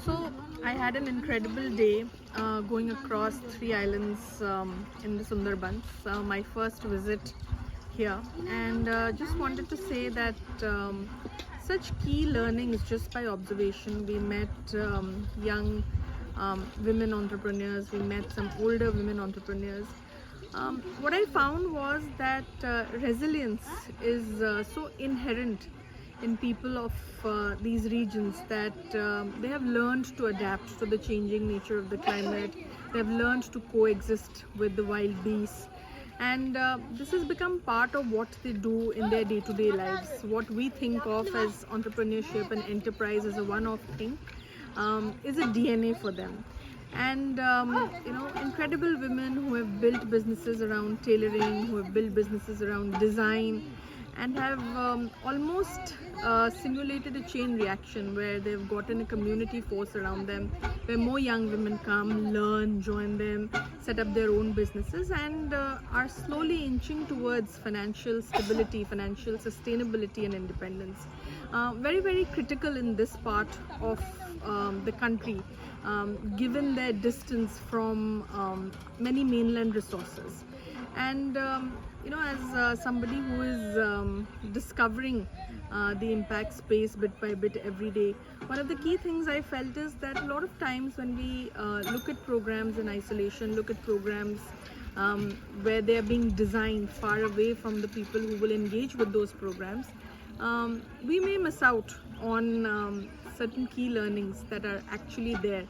So I had an incredible day going across 3 islands in the Sundarbans. My first visit here, and just wanted to say that such key learnings just by observation. We met young women entrepreneurs. We met some older women entrepreneurs. What I found was that resilience is so inherent in people of these regions that they have learned to adapt to the changing nature of the climate. They have learned to coexist with the wild beasts, and this has become part of what they do in their day-to-day lives. What we think of as entrepreneurship and enterprise as a one-off thing is a DNA for them. And incredible women who have built businesses around tailoring, who have built businesses around design, and have almost simulated a chain reaction where they've gotten a community force around them, where more young women come, learn, join them, set up their own businesses, and are slowly inching towards financial stability, financial sustainability, and independence. Very, very critical in this part of the country, given their distance from many mainland resources. And as somebody who is discovering the impact space bit by bit every day, one of the key things I felt is that a lot of times when we look at programs in isolation, look at programs where they are being designed far away from the people who will engage with those programs, we may miss out on certain key learnings that are actually there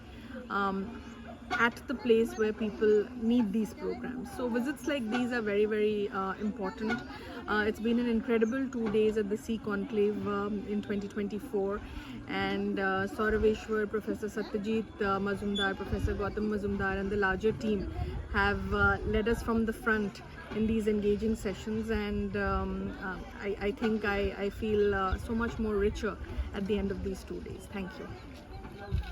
at the place where people need these programs. So visits like these are very, very important. It's been an incredible 2 days at the Sea Conclave in 2024, and Sauraveshwar, Professor Satyajit Mazumdar, Professor Gautam Mazumdar, and the larger team have led us from the front in these engaging sessions, and I think I feel so much more richer at the end of these 2 days. Thank you.